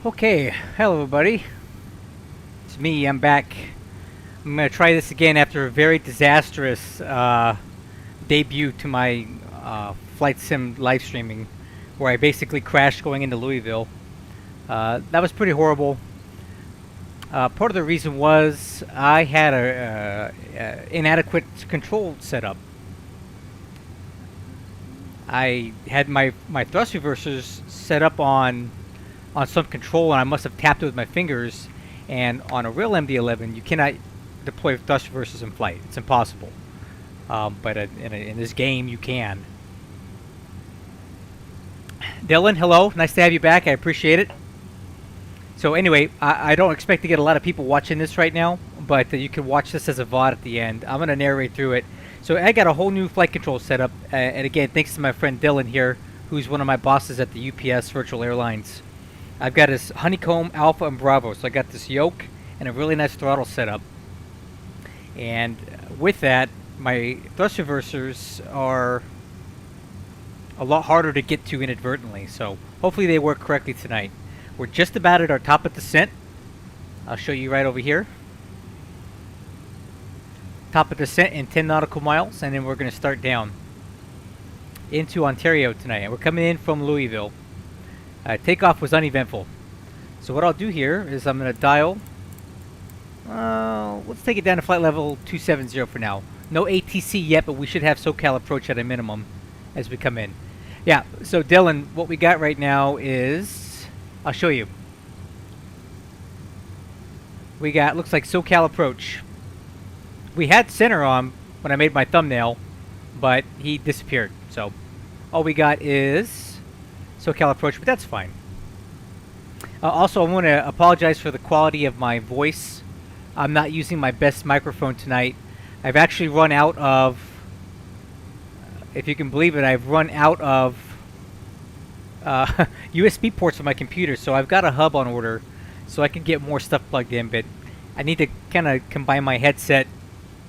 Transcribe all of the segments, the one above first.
Okay, hello everybody. It's me, I'm back. I'm going to try this again after a very disastrous debut to my flight sim live streaming, where I basically crashed going into Louisville. That was pretty horrible. Part of the reason was I had a inadequate control setup. I had my thrust reversers set up on some control, and I must have tapped it with my fingers. And on a real MD-11, you cannot deploy thrust reversers in flight. It's impossible. But in this game, you can. Dylan, hello. Nice to have you back. I appreciate it. So anyway, I don't expect to get a lot of people watching this right now, but you can watch this as a VOD at the end. I'm going to narrate through it. So I got a whole new flight control setup. And again, thanks to my friend Dylan here, who's one of my bosses at the UPS Virtual Airlines. I've got this Honeycomb, Alpha, and Bravo. So I got this yoke and a really nice throttle setup. And with that, my thrust reversers are a lot harder to get to inadvertently. So hopefully they work correctly tonight. We're just about at our top of descent. I'll show you right over here. Top of descent in 10 nautical miles, and then we're going to start down into Ontario tonight. And we're coming in from Louisville. Takeoff was uneventful. So what I'll do here is I'm going to dial. Let's take it down to flight level 270 for now. No ATC yet, but we should have SoCal approach at a minimum as we come in. Yeah, so Dylan, what we got right now is, I'll show you. We got, looks like SoCal approach. We had center on when I made my thumbnail, but he disappeared. So all we got is SoCal approach, but that's fine. Also, I want to apologize for the quality of my voice. I'm not using my best microphone tonight. I've actually run out of, if you can believe it, I've run out of USB ports for my computer, so I've got a hub on order so I can get more stuff plugged in, but I need to kind of combine my headset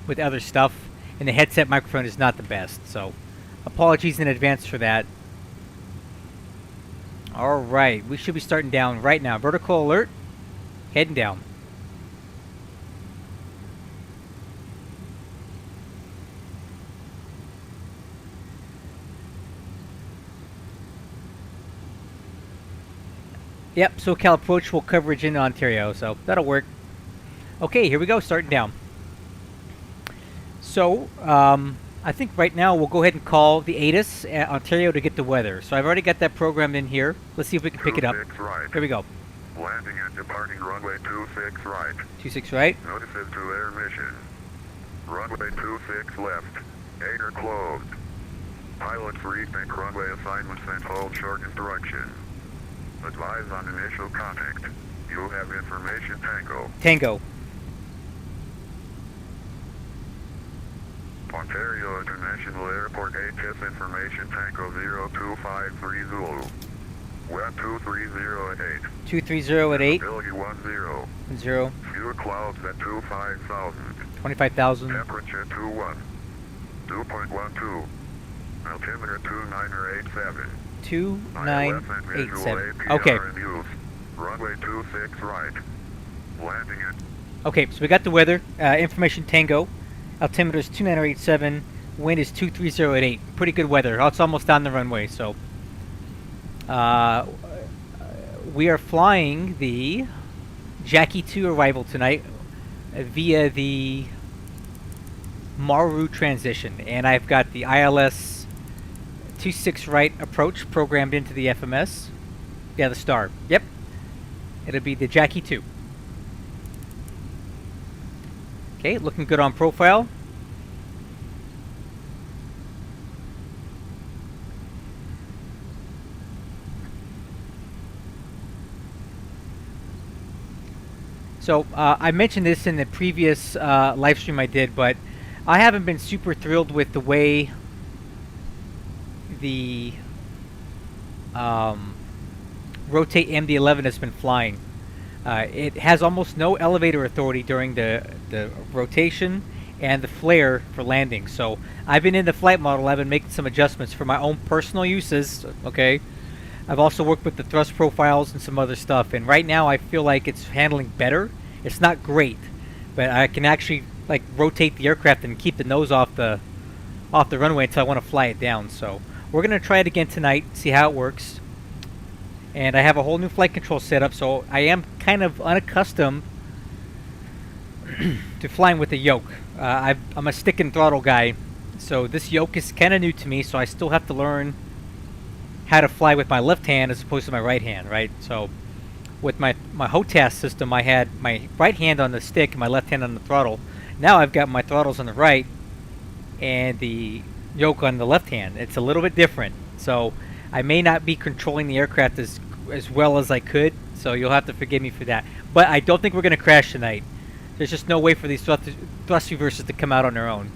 with other stuff, and the headset microphone is not the best, so apologies in advance for that. Alright, we should be starting down right now. Vertical alert, heading down. Yep, SoCal approach full coverage in Ontario, so that'll work. Okay, here we go, starting down. So, I think right now we'll go ahead and call the ATIS at Ontario to get the weather. So I've already got that programmed in here. Let's see if we can pick it up. Right. Here we go. Landing and departing runway 26 right. 26 right. Notices to air mission. Runway 26 left. Hangar closed. Pilots rethink runway assignments and hold short instruction. Advise on initial contact. You have information Tango. Tango. Ontario International Airport ATIS information Tango 0253 Zulu. Web 230 at 8. 230 at 8. Visibility 10. 0. Fuel clouds at 25,000. 25,000. Temperature 21. 2.12. Altimeter 2987. 2987. Okay. Runway 26 right. Landing at. Okay, so we got the weather. Information Tango. Altimeter is 2987. Wind is 230 at 8. Pretty good weather. Oh, it's almost down the runway, so. We are flying the Jackie 2 arrival tonight via the Maru transition. And I've got the ILS 26 right approach programmed into the FMS. Yeah, the star. Yep. It'll be the Jackie 2. Okay, looking good on profile. So, I mentioned this in the previous live stream I did, but I haven't been super thrilled with the way the Rotate MD-11 has been flying. It has almost no elevator authority during the rotation and the flare for landing. So I've been in the flight model. I've been making some adjustments for my own personal uses. Okay, I've also worked with the thrust profiles and some other stuff, and right now I feel like it's handling better. It's not great, but I can actually like rotate the aircraft and keep the nose off the runway until I want to fly it down. So we're gonna try it again tonight, see how it works. And I have a whole new flight control setup, so I am kind of unaccustomed to flying with a yoke. I'm a stick and throttle guy, so this yoke is kind of new to me. So I still have to learn how to fly with my left hand as opposed to my right hand, right? So with my HOTAS system, I had my right hand on the stick and my left hand on the throttle. Now I've got my throttles on the right and the yoke on the left hand. It's a little bit different, so I may not be controlling the aircraft as well as I could, so you'll have to forgive me for that. But I don't think we're going to crash tonight. There's just no way for these thrust reversers to come out on their own.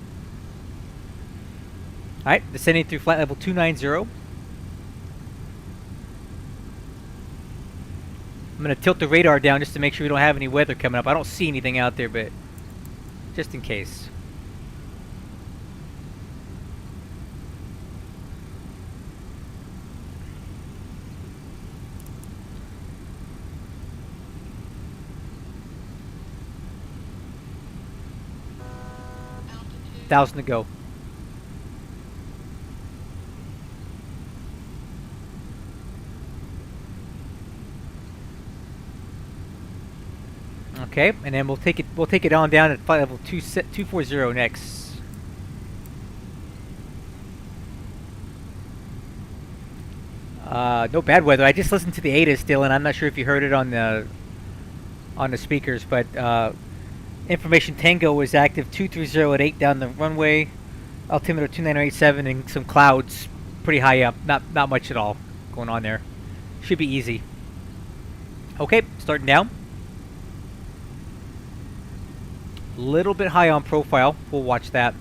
Alright, descending through flight level 290. I'm going to tilt the radar down just to make sure we don't have any weather coming up. I don't see anything out there, but just in case. Thousand to go. Okay, and then we'll take it on down at flight level 240 next. No bad weather. I just listened to the ADA still, and I'm not sure if you heard it on the speakers, but information Tango is active 230 at 8 down the runway, altimeter 2987, and some clouds pretty high up. Not much at all going on there. Should be easy. Okay, starting down. Little bit high on profile. We'll watch that.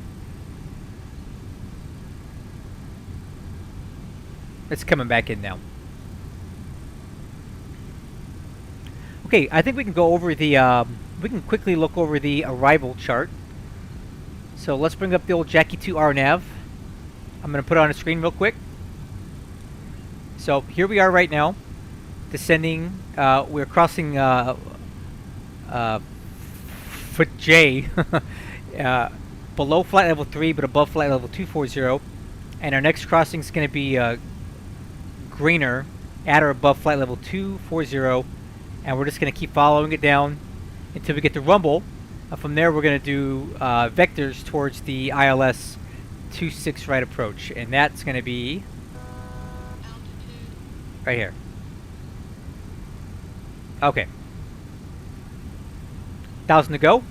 It's coming back in now. Okay, I think we can go over the we can quickly look over the arrival chart. So let's bring up the old Jackie 2 RNAV. I'm going to put it on the screen real quick. So here we are right now, descending. We're crossing foot J, below flight level 3, but above flight level 240. And our next crossing is going to be greener, at or above flight level 240. And we're just going to keep following it down until we get to rumble. From there, we're going to do vectors towards the ILS 26 right approach, and that's going to be right here. Okay. 1,000 to go.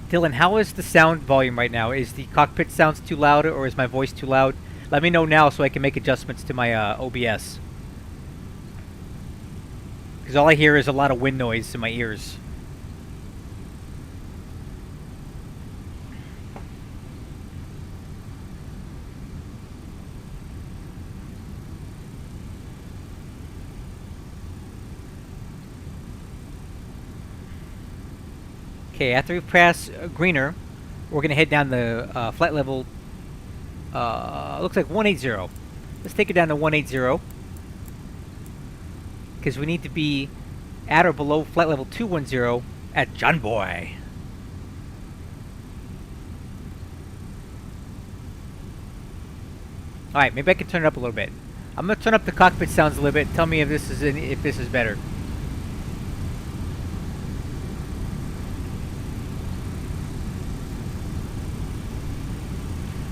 Dylan, how is the sound volume right now? Is the cockpit sounds too loud, or is my voice too loud? Let me know now so I can make adjustments to my OBS. Because all I hear is a lot of wind noise in my ears. Okay, after we pass greener, we're going to head down the flight level, looks like 180. Let's take it down to 180. Because we need to be at or below flight level 210 at John Boy. Alright, maybe I can turn it up a little bit. I'm going to turn up the cockpit sounds a little bit. Tell me if this is better.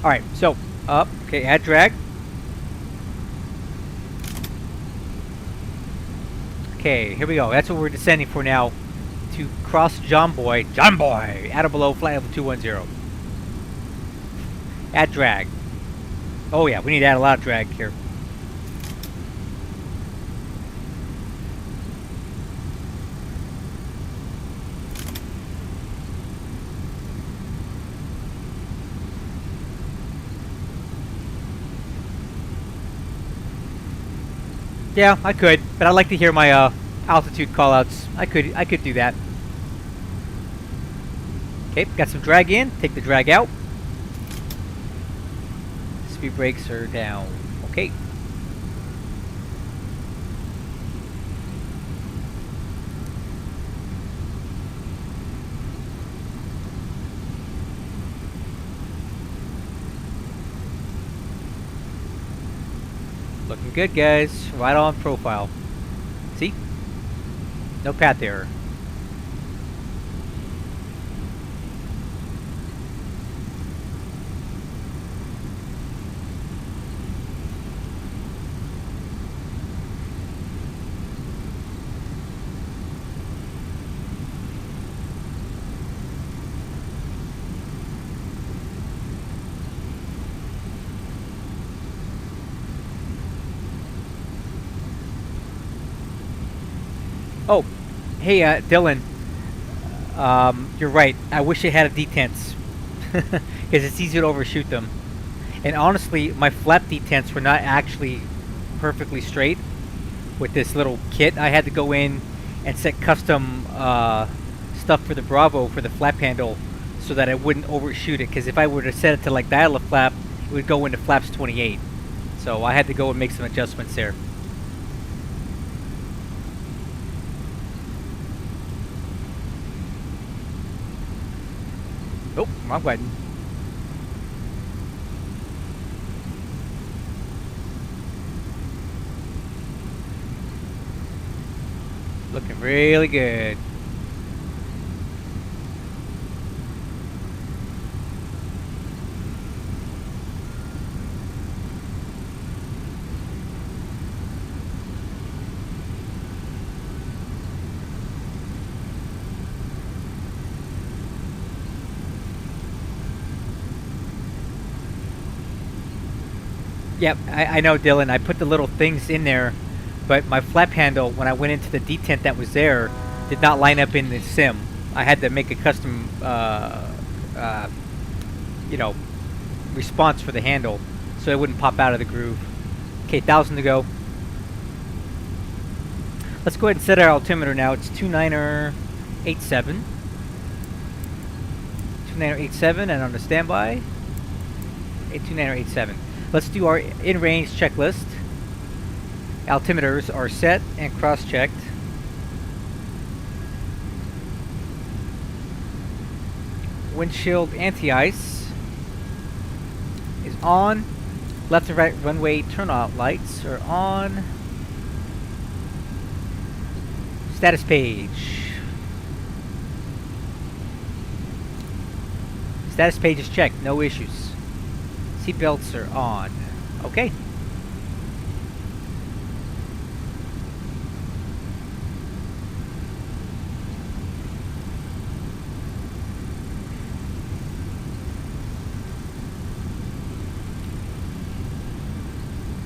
Alright, so, up. Okay, add drag. Okay, here we go. That's what we're descending for now. To cross John Boy, at or below flight level 210. Add drag. Oh yeah, we need to add a lot of drag here. Yeah, I could, but I'd like to hear my altitude callouts. I could do that. Okay, got some drag in. Take the drag out. Speed brakes are down. Okay. Looking good, guys. Right on profile. See? No path error. Oh, hey, Dylan. You're right. I wish it had a detents. Because it's easy to overshoot them. And honestly, my flap detents were not actually perfectly straight with this little kit. I had to go in and set custom stuff for the Bravo for the flap handle so that I wouldn't overshoot it. Because if I were to set it to like dial a flap, it would go into flaps 28. So I had to go and make some adjustments there. Oh, wrong button. Looking really good. Yep, I know, Dylan. I put the little things in there, but my flap handle, when I went into the detent that was there, did not line up in the sim. I had to make a custom, you know, response for the handle, so it wouldn't pop out of the groove. Okay, 1,000 to go. Let's go ahead and set our altimeter now. It's 29er87. 29er87, and on the standby, 29er87. Let's do our in-range checklist. Altimeters are set and cross-checked. Windshield anti-ice is on. Left and right runway turnout lights are on. Status page. Status page is checked, no issues. Seatbelts are on. Okay.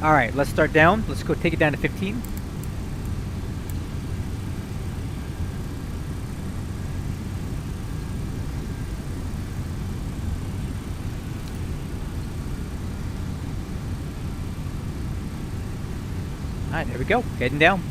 Alright, let's start down. Let's go take it down to 15. Alright, there we go. Heading down.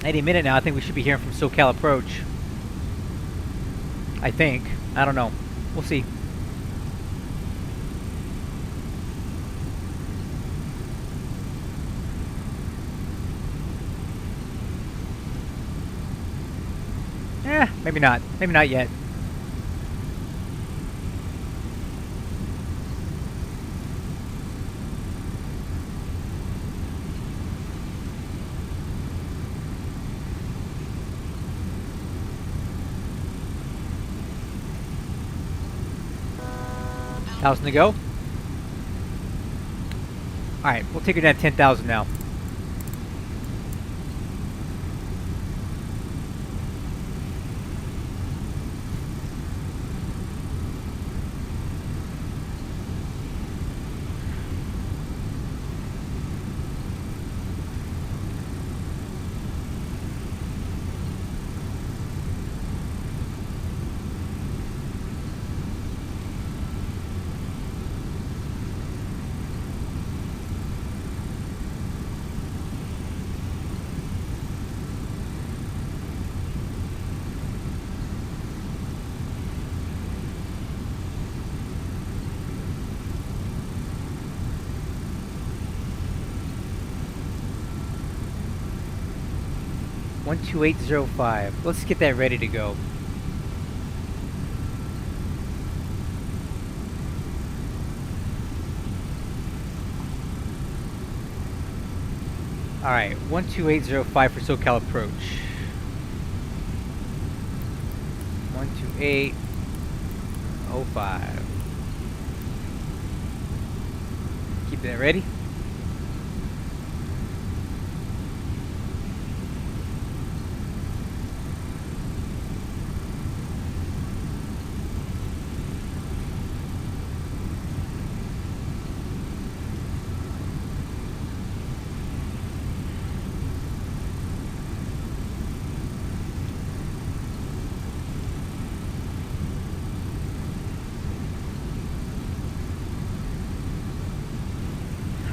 Any minute now, I think we should be hearing from SoCal Approach. I think. I don't know. We'll see. Maybe not. Maybe not yet. $1,000 to go. Alright, we'll take it at 10,000 now. 12805. Let's get that ready to go. Alright, 12805 for SoCal approach. 12805. Keep that ready.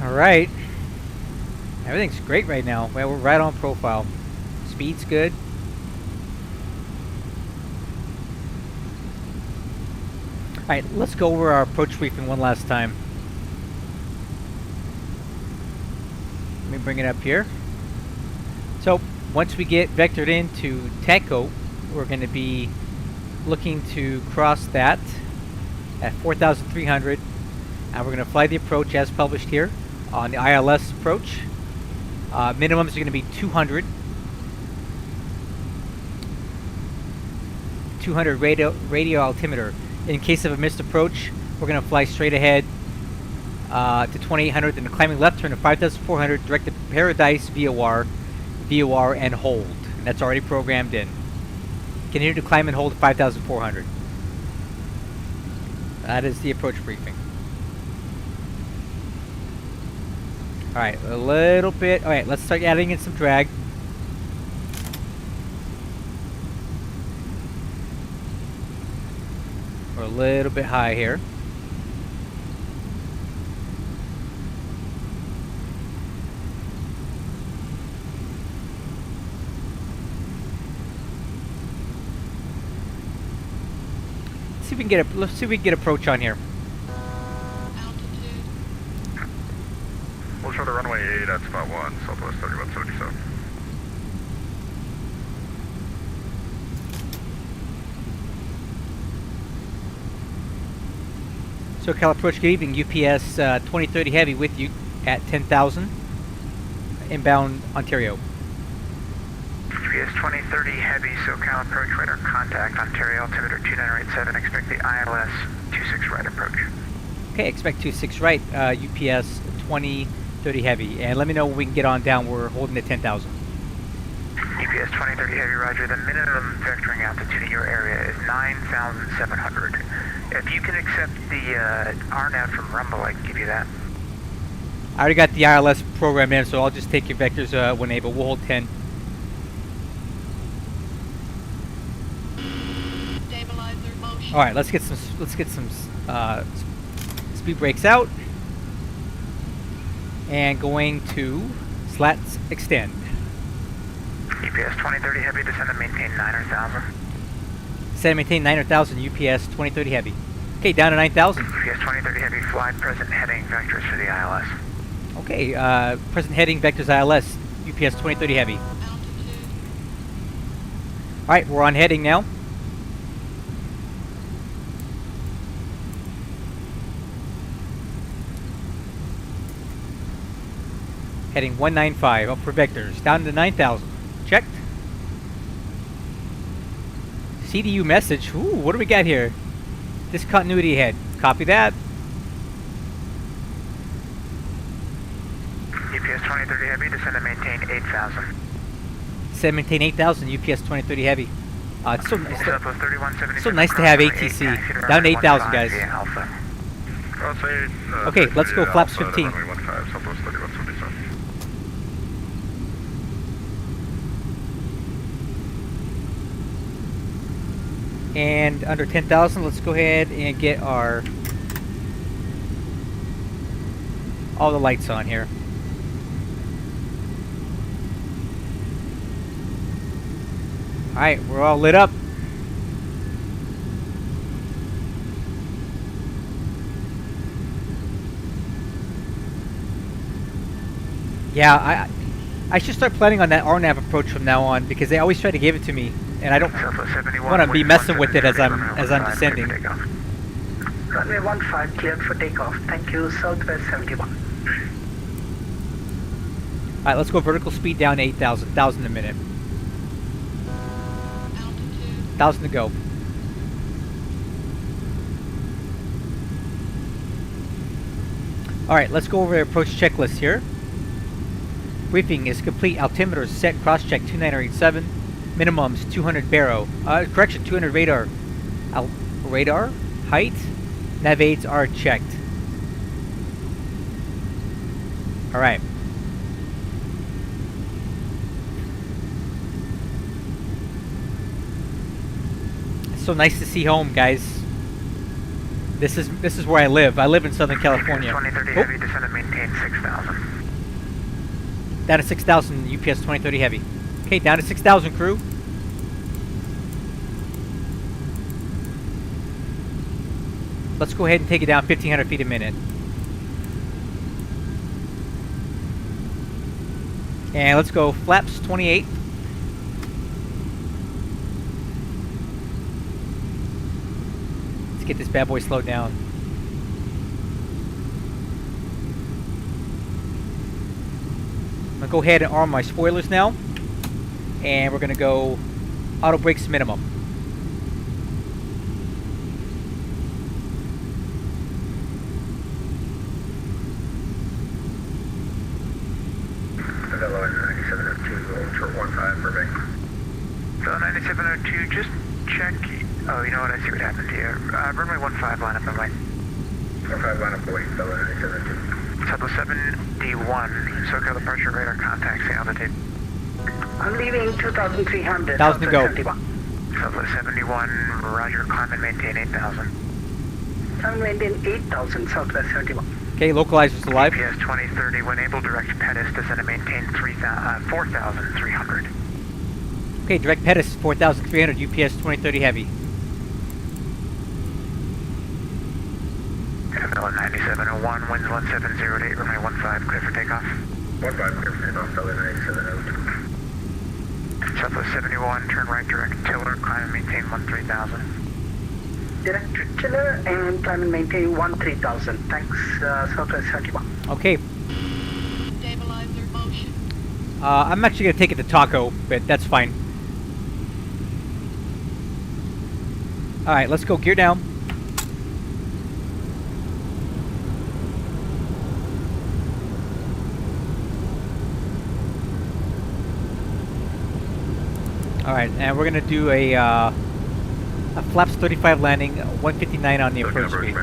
Alright. Everything's great right now. Well, we're right on profile. Speed's good. Alright, let's go over our approach briefing one last time. Let me bring it up here. So, once we get vectored into TACO, we're going to be looking to cross that at 4,300. And we're going to fly the approach as published here on the ILS approach. Minimums are going to be 200. 200 radio altimeter. In case of a missed approach, we're going to fly straight ahead to 2800, then a climbing left turn to 5400, direct to Paradise VOR, and hold. And that's already programmed in. Continue to climb and hold 5400. That is the approach briefing. Alright, a little bit. Alright, let's start adding in some drag. We're a little bit high here. Let's see if we can get approach on here. We'll show the runway 8 at spot 1, Southwest 3177. SoCal approach, good evening. UPS 2030 Heavy with you at 10,000. Inbound Ontario. UPS 2030 Heavy, SoCal approach, radar contact, Ontario, altimeter 2987. Expect the ILS 26 right approach. Okay, expect 26 right, UPS 2030 Heavy. And let me know when we can get on down. We're holding at 10,000. UPS 2030 Heavy, roger. The minimum vectoring altitude in your area is 9,700. If you can accept the RNAV from Rumble, I can give you that. I already got the ILS program in, so I'll just take your vectors when able. We'll hold 10. All right, let's get some speed brakes out, and going to slats extend. UPS 2030 Heavy, descend and maintain 9,000. Descend and maintain 9,000. UPS 2030 Heavy. Okay, down to 9,000. UPS 2030 Heavy, fly present heading vectors for the ILS. Okay, present heading vectors ILS. UPS 2030 Heavy. All right, we're on heading now. Heading 195, up for vectors, down to 9,000. Checked. CDU message. Ooh, what do we got here? Discontinuity ahead. Copy that. UPS 2030 Heavy, descend and maintain 8,000. Descend and maintain 8,000. UPS 2030 Heavy. It's so nice. Southwest 3177. So nice to have ATC. Down to 8,000, guys. Okay, let's go flaps 15. Runway 15, Southwest 3177. And under 10,000, let's go ahead and get all the lights on here. Alright, we're all lit up. Yeah, I should start planning on that RNAV approach from now on because they always try to give it to me, and I don't Southwest 71. want to be messing with it as I'm runway descending. 15, takeoff. Runway 15 cleared for takeoff. Thank you, Southwest 71. All right, let's go vertical speed down to 8,000, 1,000 a minute. 1,000 to go. All right, let's go over the approach checklist here. Briefing is complete. Altimeter is set. Cross-check 2987. Minimums 200 baro. Correction, 200 radar. Radar? Height? Nav aids are checked. All right. It's so nice to see home, guys. This is where I live. I live in Southern California. 2030 heavy, descend and maintain 6,000. Down to 6,000, UPS 2030 heavy. Okay, down to 6,000, crew. Let's go ahead and take it down 1,500 feet a minute. And let's go flaps 28. Let's get this bad boy slowed down. I'm gonna go ahead and arm my spoilers now, and we're gonna go auto brakes minimum. Hello, 9702, short 15 for me. So 9702, just check. Oh, you know what? I see what happened here. Runway 15, line up and wait. 15 line up and wait, fellow 9702. Southwest 71, SoCal departure radar contacts the altitude. I'm leaving 2,300. 1,000 to go. 71. Southwest 71, roger, climb and maintain 8,000. I'm maintain 8,000, Southwest 71. Okay, localizers alive. GPS 2030, when able, direct Pettis, descend and maintain 4,300. Okay, direct Pettis 4,300, UPS 2030 heavy. Camilla 9701, winds 1708, runway 15, clear for takeoff. 15 clear for takeoff, fellow 9702. Southwest 71, turn right, direct tiller, climb and maintain 13,000. Direct to chiller and climb and maintain 13,000. Thanks, Southwest 71. Okay, Stabilizer motion. I'm actually gonna take it to Taco, but that's fine. All right, let's go gear down. All right, and we're gonna do a flaps 35 landing, 159 on the approach speed.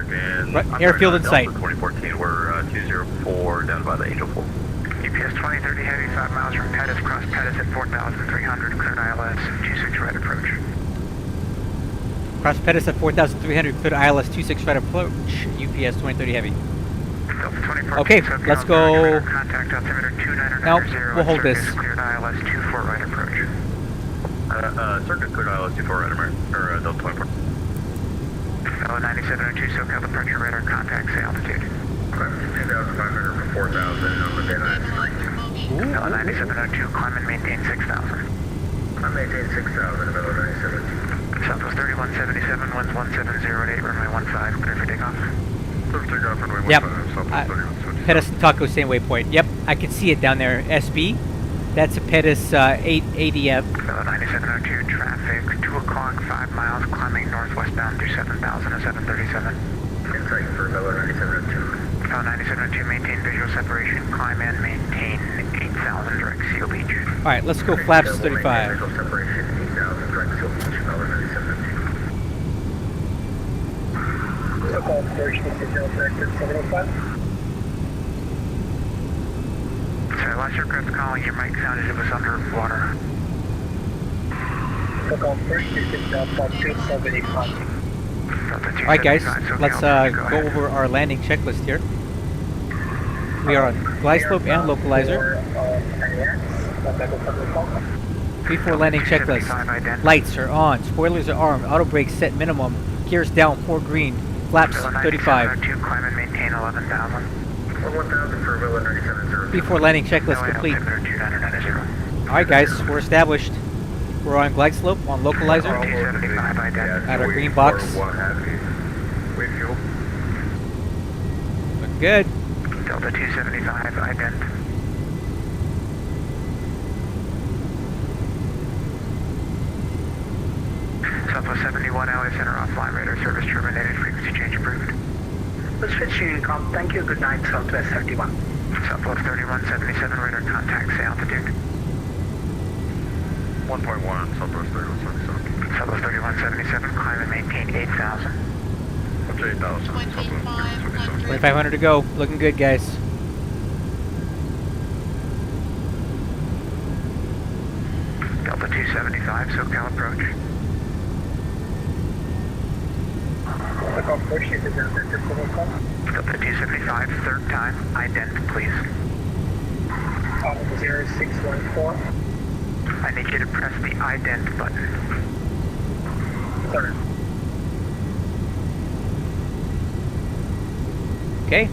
Airfield in sight. 2014, we're 204 down by the Angel 4. GPS 2030 heavy, 5 miles from Pettis, cross Pettis at 4,300, cleared ILS, 26 right approach. Cross Pettis at 4,300, cleared ILS 26 right approach, UPS 2030 heavy. Delta 2014, Okay, SoCal let's go. Contact altimeter 2990. Nope, we'll hold this. Cleared ILS 24 right approach. Circuit cleared ILS 24 right, or Delta 24. Fellow 9702, SoCal departure radar contacts the altitude. 2,500 for 4,000 on the day 9. Fellow 9702, climb and maintain 6,000. I maintain 6,000, fellow 9702. Southwest 3177, winds 1708, runway 15, clear for takeoff. Clear for takeoff, runway 15, Yep. Southwest 3177. Pettis and Taco, same waypoint. Yep, I can see it down there. SB. That's a Pettis 8 ADF. Fellow 9702, traffic, 2 o'clock, 5 miles, climbing northwestbound to 7,000 at 737. Insight for fellow 9702. Fellow 9702, maintain visual separation, climb and maintain 8,000, direct Seal Beach. All right, let's go flaps 35. Visual separation, 8,000, direct Seal Beach, fellow 9702. SoCal approach, visual directed 705. So last aircraft calling, your mic sounded it was underwater. SoCal approach, visual directed 275. All right, guys, let's go over our landing checklist here. We are on glide slope and localizer. Before landing checklist. Lights are on, spoilers are armed, auto brakes set minimum, gears down 4 green, flaps 35. 2, climb and maintain 11,000. 1000 for Villa 9700. Before landing checklist LA complete. altimeter 2990. Alright guys, we're established. We're on glide slope, on localizer. 275 ident. At our green box. Wait, fuel. Looking good. Delta 275 ident. Southwest 71 LA Center offline, radar service terminated, frequency change approved. The switch unit comp. Thank you. Good night, Southwest 71. Southwest 3177 radar contact, say altitude. 1.1, Southwest 3177. Southwest 3177, climb and maintain 8,000. Up to 8,000. 2500. 2500 to go. Looking good, guys. Delta 275, SoCal approach. Delta 275, third time, ident, please. 0614. I need you to press the ident button. Sir. Okay.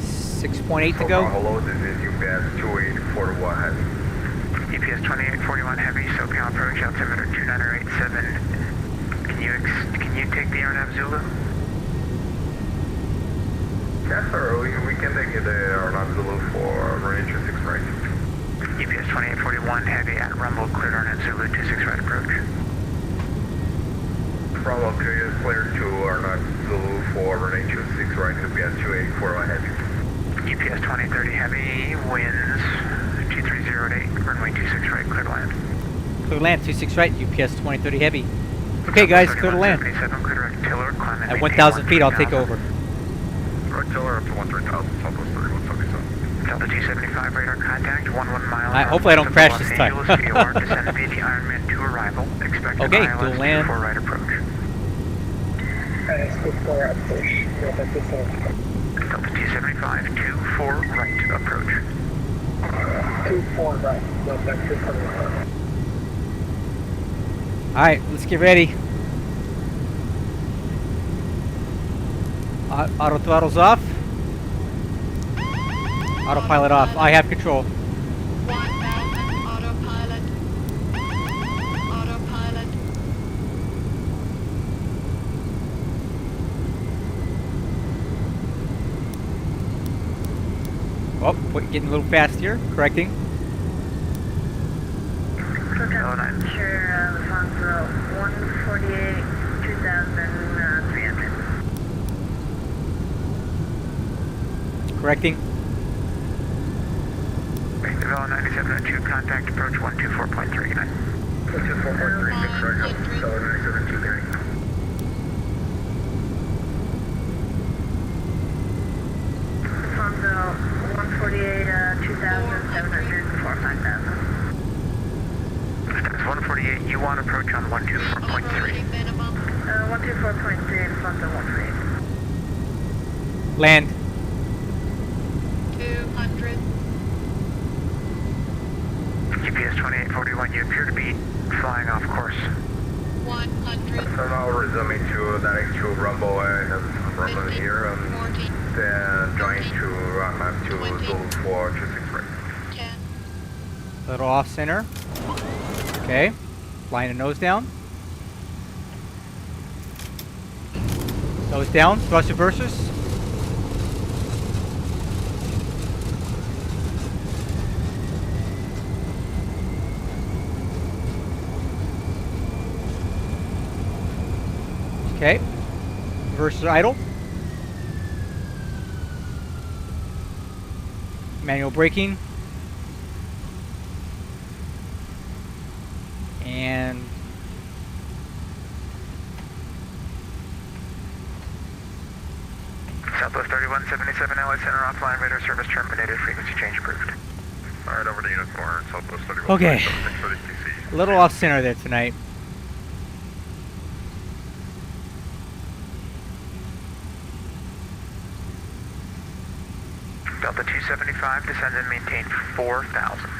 6.8 to go. Hello, this is UPS 2841 Heavy. UPS 2841 Heavy, SoCal approach, altimeter 2987. Can you take the RNAV Zulu? Yes, sir. We can take it or not Zulu for range 6 right. UPS 2841 Heavy at Rumble, cleared RNAV Zulu 26 right approach. Bravo, clear to or not Zulu for range 6 right, UPS 2841 Heavy. UPS 2030 Heavy, winds 2308, runway 26 right, clear to land. Clear to land, 26 right, UPS 2030 heavy. Okay guys, clear to land. 77, clear direct tiller, climb and At maintain 1,000 feet, I'll take 13,000. over. Direct tiller up to 13,000, Southwest 3177. Delta 275 radar contact, 11 mile. Hopefully I don't crash Los this time. Angeles, VOR, descend via the Ironman 2 arrival. Expect Okay, ILS dual land. 24 right approach. Delta 275, 24 right approach. 24 right. No, that's 275. Alright, let's get ready. Auto throttle's off. Autopilot off. I have control. 1000 autopilot. Autopilot. Oh, getting a little fast here. Correcting. Sure, Alfonso, 148, 2,300. Correcting. Villa 9702, contact approach 124.39. 124.36 right now, Villa 9723. Alfonso, 148, 2,704, 5,000. Status 148, you want approach on 124.3. Minimum. 124.3, Alfonso 148. Land. 200. GPS 2841, you appear to be flying off course. 100. So now resuming to direct to Rumble, I have Rumble 50, here, 40, then join to run up to 20. Zulu 426 right. 10. Little off center. Okay. Flying a nose down. Nose down. Thrust reversers. Okay. Reversers idle. Manual braking. And Southwest 3177, LA Center offline, radar service terminated, frequency change approved. Alright, over to Unit 4, Southwest 31. Okay. 76 for the TC. a little off center there tonight. Delta 275, descend and maintain 4,000.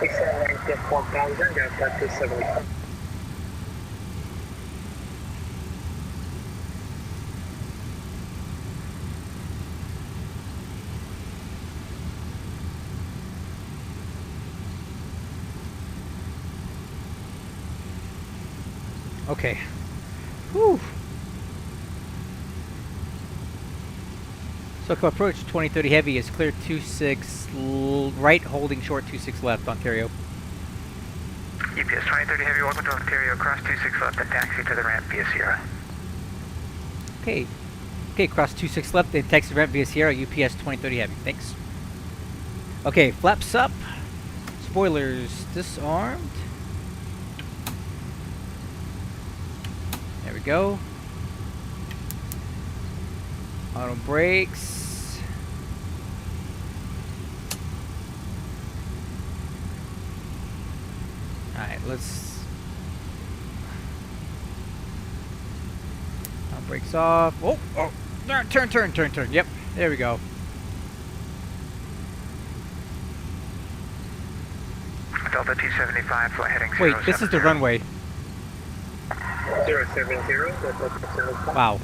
Descend and get 4,000, Delta 275. Okay. Whew. SoCal approach 2030 heavy is clear 26 right, holding short 26 left, Ontario. UPS 2030 heavy, welcome to Ontario, cross 26 left and taxi to the ramp via Sierra. Okay. Okay, cross 26 left and taxi ramp via Sierra, UPS 2030 heavy. Thanks. Okay, flaps up. Spoilers disarmed. There we go. Auto brakes. Alright, let's... Auto brakes off. Oh, oh, turn. Yep, there we go. Delta 275, flight heading 070. Wait, this is the runway. 070, Wow.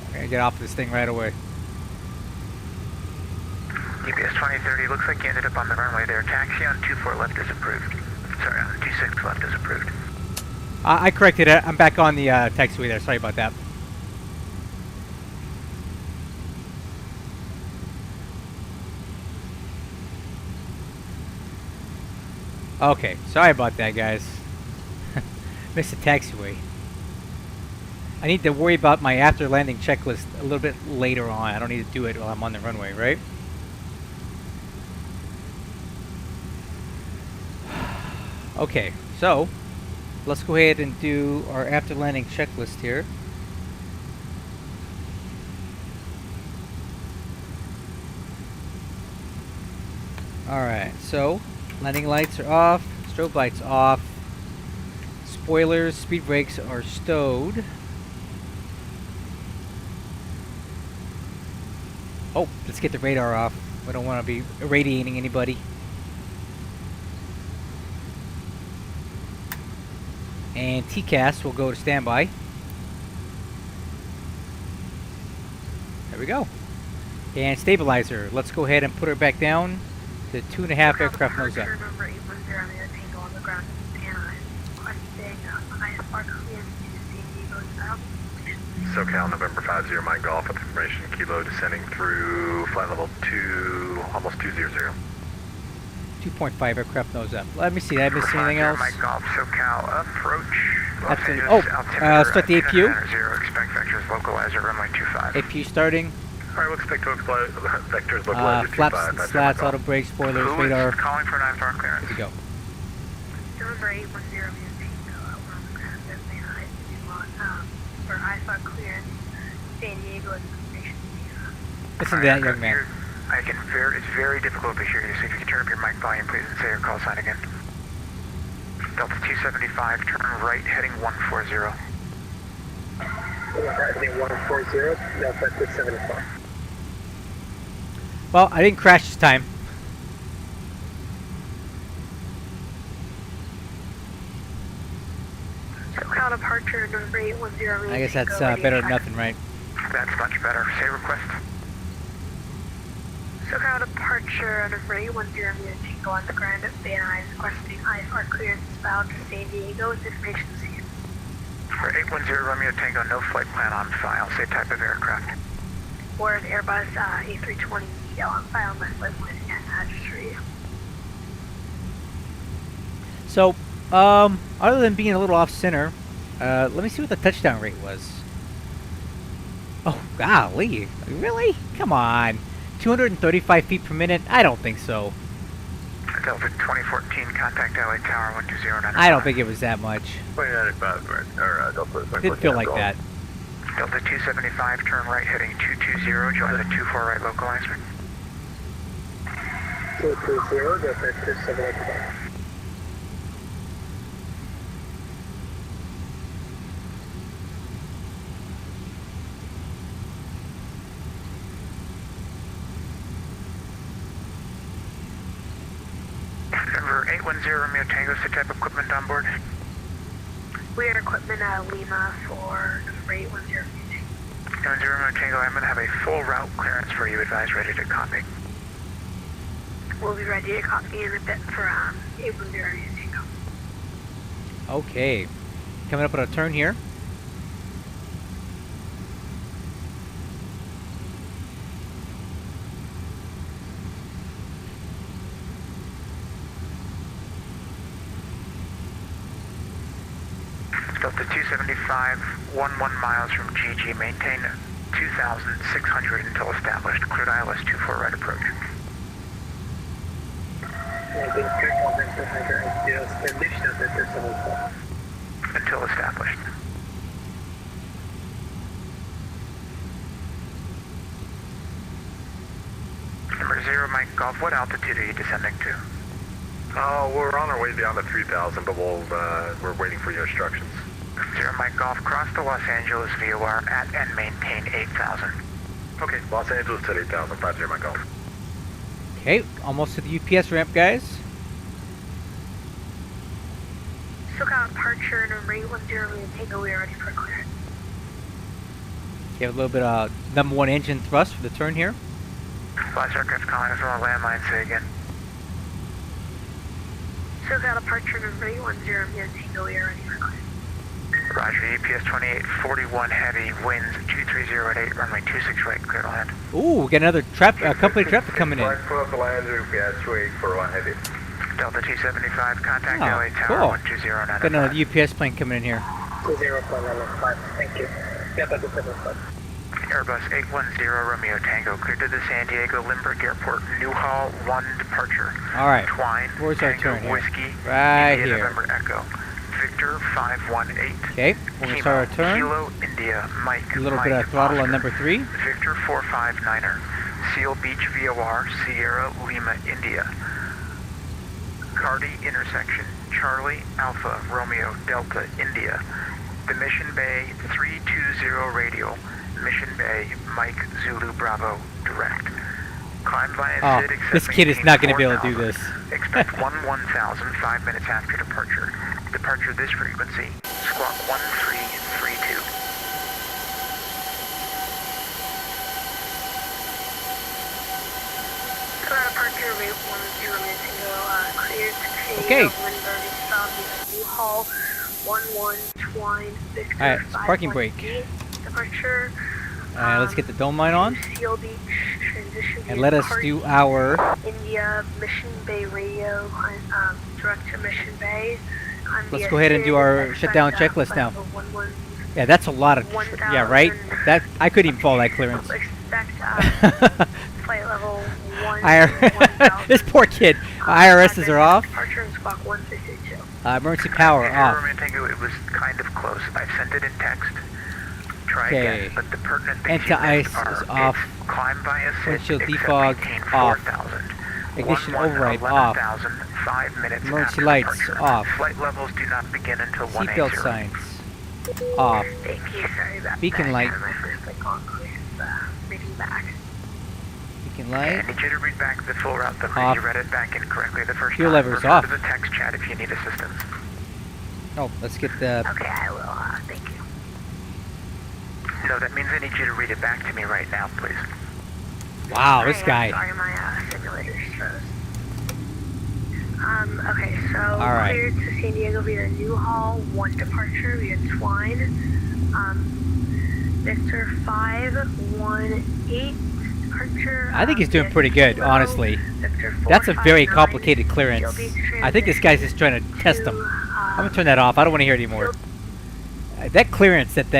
I'm gonna get off this thing right away. UPS 2030, looks like you ended up on the runway there. Taxi on 24 left is approved. Sorry, on 26 left is approved. I corrected it. I'm back on the taxiway there. Sorry about that. Okay, sorry about that, guys. Missed the taxiway. I need to worry about my after landing checklist a little bit later on. I don't need to do it while I'm on the runway, right? Okay, so let's go ahead and do our after landing checklist here. Alright, so landing lights are off, strobe lights off, spoilers, speed brakes are stowed. Oh, let's get the radar off. We don't want to be irradiating anybody. And TCAS will go to standby. There we go. And stabilizer, let's go ahead and put her back down to 2.5 aircraft nose up. SoCal November 50 Mike Golf with information kilo descending through flight level 2, almost 200. 2.5 aircraft nose up. Let me see, did I miss anything else? Mike Golf, SoCal approach. Los Absolutely. Angeles, Oh, altimeter start the at APU. 0, expect vectors localizer runway 25. APU starting. Alright, we'll expect to vectors localizer 25. Flaps, That's slats, Mike auto Golf. brakes, spoilers, Who radar. is calling for 9-star clearance? Here we go. November 810 we're on the ground at Van Nuys for ISOC clearance, San Diego information. Listen to that, young man. It's very difficult to hear you, so if you could turn up your mic volume, please, and say your call sign again. Delta 275, turn right, heading 140. Heading 140, Delta 275. Well, I didn't crash this time. SoCal departure November 810. I guess that's better than nothing, right? That's much better. Say request. SoCal departure November 810 Tango on the ground at Van Nuys, requesting ISR clearance bound to San Diego with information received. For 810 Romeo Tango, no flight plan on file. Say type of aircraft. Or an Airbus A320 on file my flight plan and just for you. So, other than being a little off center, let me see what the touchdown rate was. Oh, golly. Really? Come on. 235 feet per minute? I don't think so. Delta 2014, contact LA Tower 12095. I don't think it was that much. 2095, right? Or Delta Didn't feel like that. Delta 275, turn right, heading 220, join the 24 right localizer. 220, Delta 275. Denver 810 Romeo Tango, say type of equipment on board. We are equipment Lima for November 810. 810 Romeo Tango, I'm going to have a full route clearance for you. Advise ready to copy. We'll be ready to copy in a bit for 810 Tango. Okay. Coming up on a turn here. Delta 275, 11 miles from GG. Maintain 2,600 until established. Cleared ILS 24 right approach. Until established. Number 0, Mike Golf, what altitude are you descending to? We're on our way down to 3,000, but we're waiting for your instructions. 0, Mike Golf, cross the Los Angeles VOR at and maintain 8,000. Okay, Los Angeles to 8,000, 50 Mike Golf. Okay, almost to the UPS ramp, guys. Still got departure number 810 Tango. We are ready for clearance. You have a little bit of number 1 engine thrust for the turn here. Flash aircraft calling us on a landline, say again. Still got departure number 810 Tango. We are ready for clearance. Roger, UPS 2841 heavy, winds 230 at 8, runway 26 right, clear to land. Ooh, we got another company traffic coming in. Frankfurt to land, UPS 2841 heavy. Delta 275, contact Oh, LA cool. Tower 12095. Got another UPS plane coming in here. 20.5, thank you. Delta 275. Airbus 810 Romeo Tango, cleared to the San Diego Lindbergh Airport, Newhall 1 departure. All right. Twine, Where's our Tango turn here? Whiskey, Right India here. November Echo, Victor 518. Okay, we're going to start our turn. Kilo India Mike. A little Mike, bit of throttle on Oscar, number 3. Victor 459er, Seal Beach VOR, Sierra Lima India. Cardi intersection, Charlie Alpha Romeo Delta India. The Mission Bay 320 radial, Mission Bay Mike Zulu Bravo direct. Climb via Oh, SID, this accept kid is not going to be able to do 4000. this. Expect 1000 5 minutes after departure. Departure this frequency, squawk 1332. Departure rate 10 Tango. Cleared to San Okay. Diego Lindbergh and stop via Newhall 11 Twine Victor. All right, it's parking brake. 518. Departure. Let's get the dome line on. Seal Beach transition. And let us do our... India Mission Bay radio, direct to Mission Bay. Let's go ahead and do our shutdown checklist now. Yeah, that's a lot of... Yeah, right? That I couldn't even follow that clearance. Expect flight level 1. This poor kid. IRSs are off. Departure and squawk 152. Emergency power off. Romeo Tango, it was kind of close. I've sent it in text. Try Okay. again, but the pertinent things Anti-ice you missed is are off. climb via SID, Windshield accept defog maintain off. 4000. Ignition 11 override off. 11,000, 5 minutes Emergency after lights departure. off. Flight levels do not begin until 180. Seatbelt signs off. Thank you, sorry about Beacon that. light. My first flight call is reading back. Beacon I light. need you to read back the full route number. Off. You read it back incorrectly the first Fuel time. levers Refer off. to the text chat if you need assistance. Oh, let's get the... Okay, I will, thank you. No, that means I need you to read it back to me right now, please. Wow, this guy. Sorry, my simulator's froze. Okay, so All right. cleared to San Diego via Newhall, 1 departure via Twine. Victor 518 departure. I think he's doing pretty good, honestly. Victor That's a very 459, complicated clearance. Seal Beach I think this guy's just trying to test him. I'm going to turn that off. I don't want to hear it anymore. That clearance, that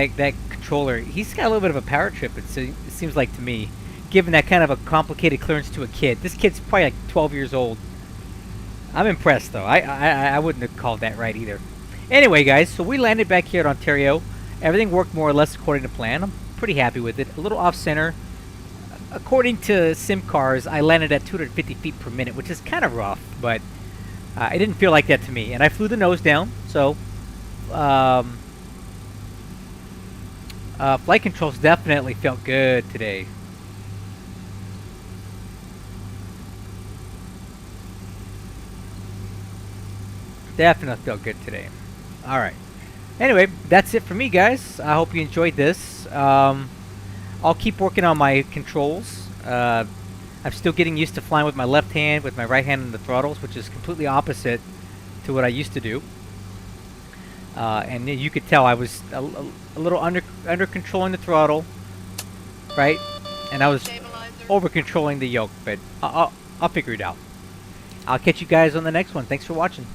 controller, he's got a little bit of a power trip, it seems like to me. Given that kind of a complicated clearance to a kid. This kid's probably like 12 years old. I'm impressed, though. I wouldn't have called that right either. Anyway, guys, so we landed back here at Ontario. Everything worked more or less according to plan. I'm pretty happy with it. A little off-center. According to sim cars, I landed at 250 feet per minute, which is kind of rough, but it didn't feel like that to me. And I flew the nose down, so flight controls definitely felt good today. Definitely felt good today. Alright. Anyway, that's it for me, guys. I hope you enjoyed this. I'll keep working on my controls. I'm still getting used to flying with my left hand, with my right hand on the throttles, which is completely opposite to what I used to do. and you could tell I was a little under controlling the throttle, right? And I was Stabilizer. over controlling the yoke, but I'll figure it out. I'll catch you guys on the next one. Thanks for watching.